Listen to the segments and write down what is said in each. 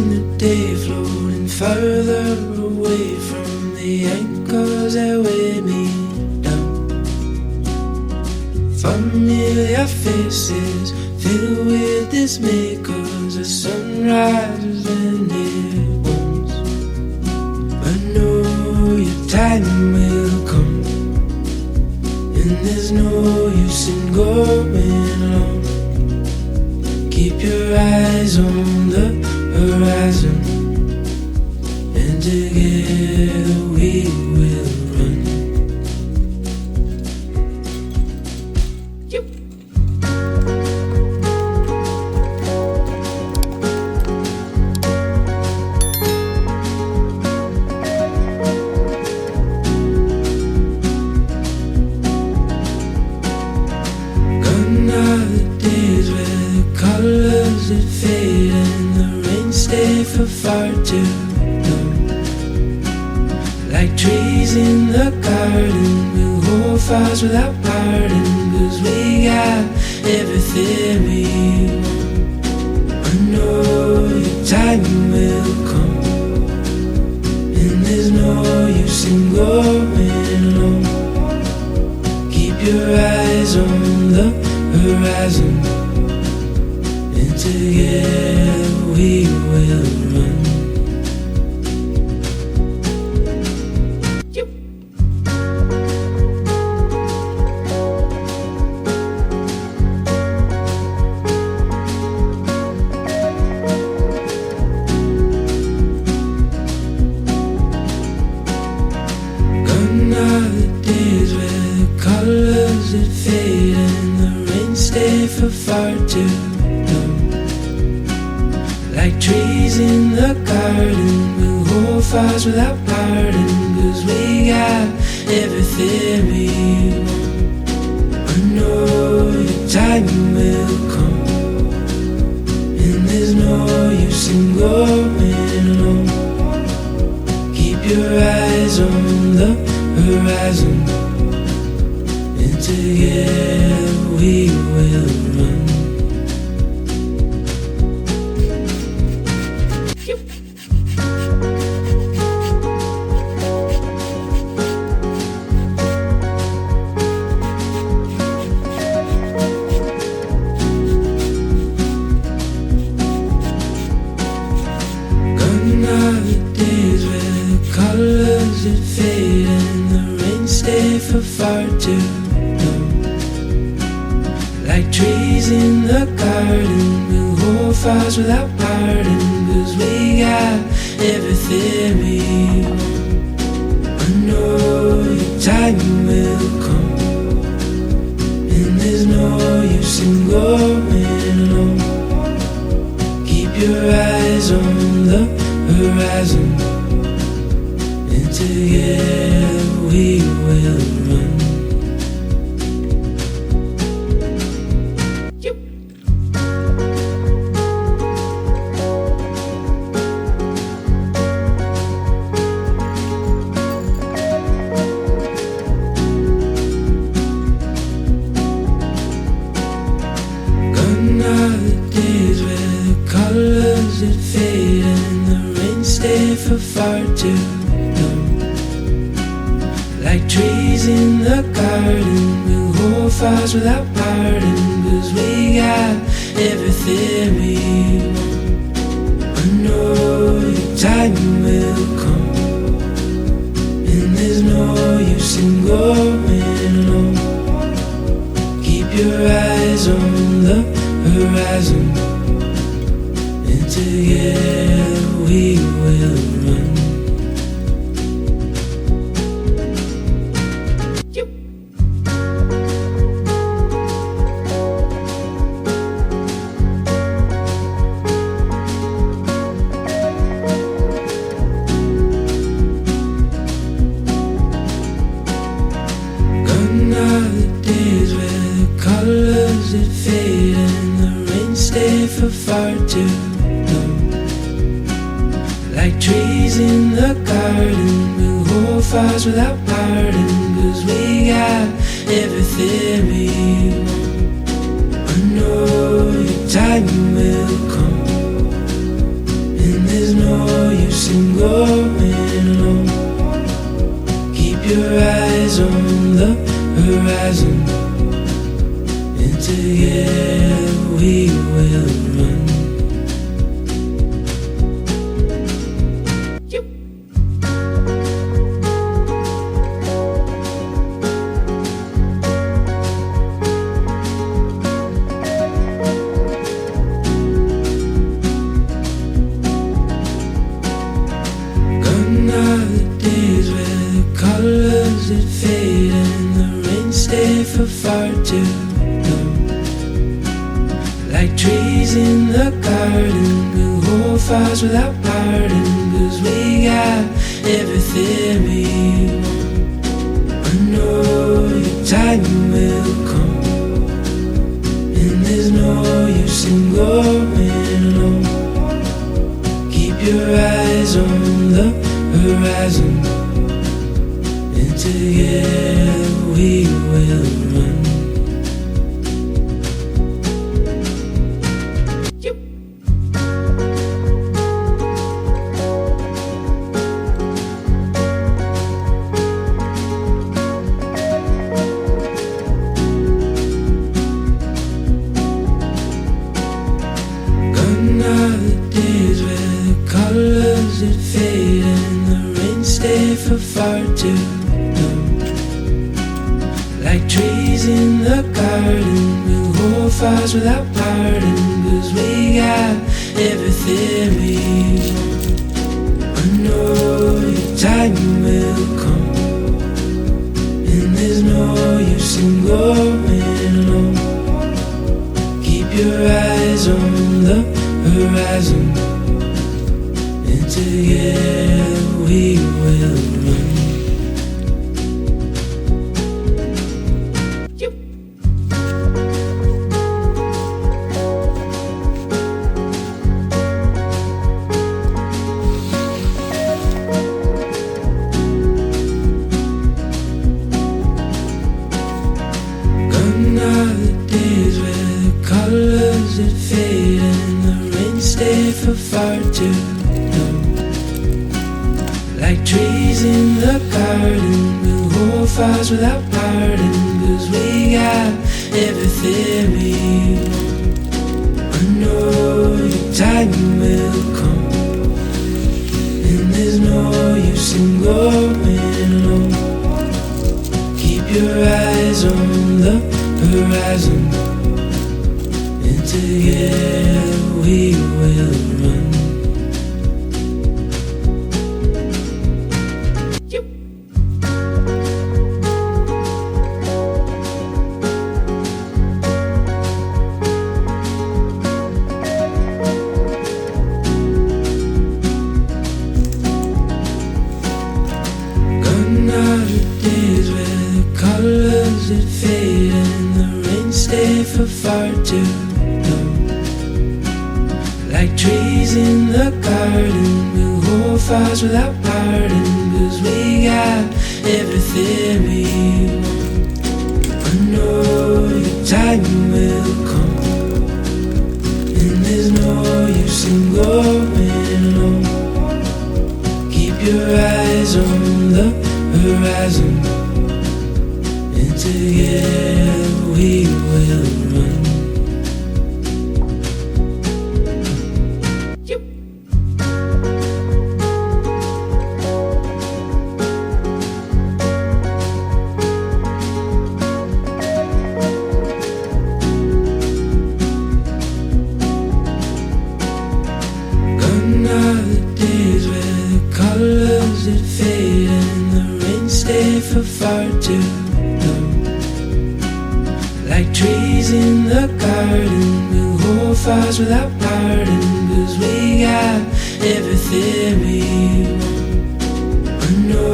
the day, floating further away from the anchors that weigh me down. Familiar faces filled with dismay, 'cause the sun rises when it wants. But know your time will come, and there's no use in going alone. Keep your eyes on the horizon, and together we will run. Gone are the days where the colors that fade and the rain stay for far too long. Like trees in the garden, we'll hold fast without parting, 'cause we got everything we want. I know your time will come, and there's no use in going alone. Keep your eyes on the horizon, and together we will run. Gone are the days where the colors that fade and the rain stay for far too long. Like trees in the garden, we'll hold fast without parting, 'cause we got everything we want. I know your time will come, and there's no use in going alone. Keep your eyes on the horizon, and together we will run. Gone are the days where the colors that fade and the rain stay for far too long. Like trees in the garden, we'll hold fast without parting, 'cause we got everything we want. I know your time will come, and there's no use in going alone. Keep your eyes on the horizon, and together we will run. Gone are the days where the colors that fade and the rain stay for far too long. Like trees in the garden, we'll hold fast without parting, 'cause we got everything we want. I know your time will come, and there's no use in going alone. Keep your eyes on the horizon, and together we will run. Gone are the days where the colors that fade and the rain stay for far too long. Like trees in the garden, we'll hold fast without parting, 'cause we got everything we want. I know your time will come, and there's sing going low. Keep your eyes on the horizon, and together we will run. For far too long, like trees in the garden, we'll hold fires without parting, 'cause we got everything we want. I know your time will come, and there's no use in going low. Keep your eyes on the horizon, and together we will run. Gone are the days where the colors that fade and the rain stay for far too long. Like trees in the garden, we'll hold fires without parting, 'cause we got everything we want. I know your time will come, and there's no use in going low. Keep your eyes on the horizon, and together we will run. For far too long, like trees in the garden, we'll hold fires without parting, 'cause we got everything we want. I know your time will come, and there's no use in going low. Keep your eyes on the horizon, and together we will run. Gone are the days where the colors that fade and the rain stay for far too long. Like trees in the garden, we'll hold fires without parting, 'cause we got everything we want. I know your time will come, and there's no use in going low. Keep your eyes on the horizon, and together we will run. For far too long, like trees in the garden, we'll hold fires without parting, 'cause we got everything we want. I know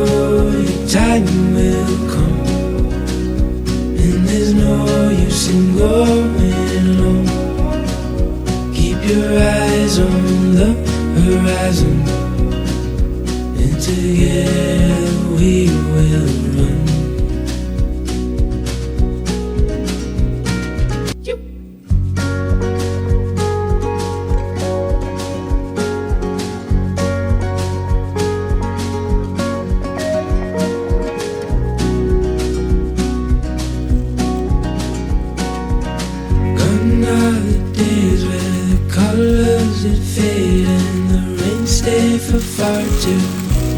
your time will come, and there's no use in going low. Keep your eyes on the horizon, and together we will run. for far too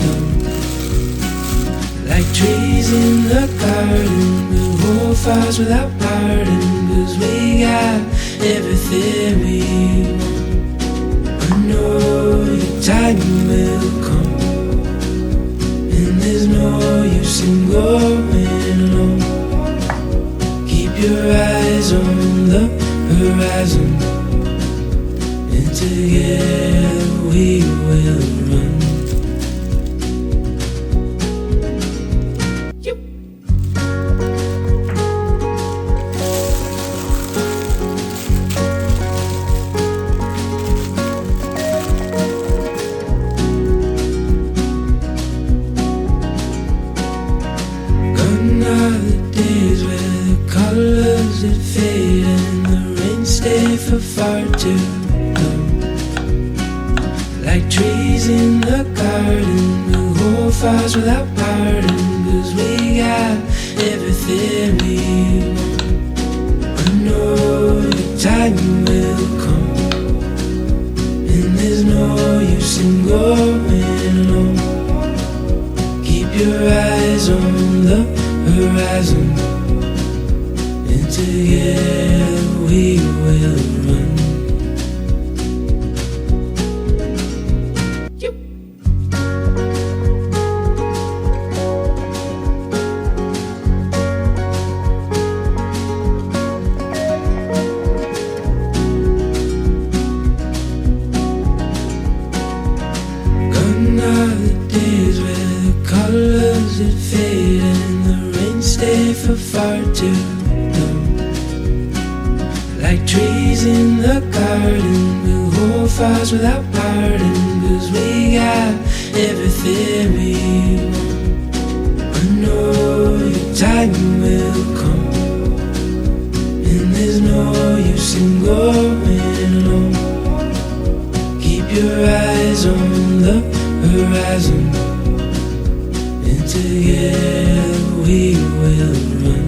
long. Like trees in the garden, we'll hold fires without pardon, 'cause we got everything we want. I know your time will come, and there's no use in going alone. Keep your eyes on the horizon, and together we will run. For far too long. Like trees in the garden, we'll hold fires without pardon, 'cause we got everything we want. I know the time will come, and there's no use in going alone. Keep your eyes on the horizon, and together we will run. Gone are the days where the colors that fade and the rain stay for far too long. Like trees in the garden, we'll hold fires without pardon, 'cause we got everything we want. I know your time will come, and there's no use in going alone. Keep your eyes on the horizon, and together we will run.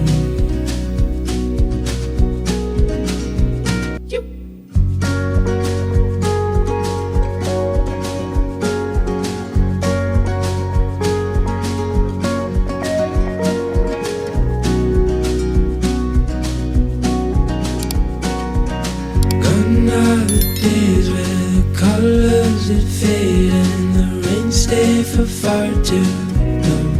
Days where the colors that fade and the rain stay for far too long.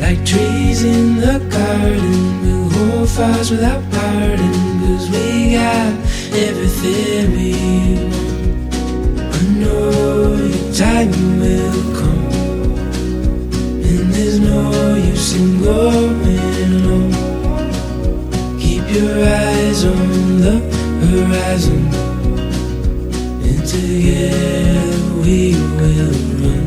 Like trees in the garden, we'll hold fires without pardon, 'cause we got everything we want. I know your time will come, and there's no use in going alone. Keep your eyes on the horizon, and together we will run.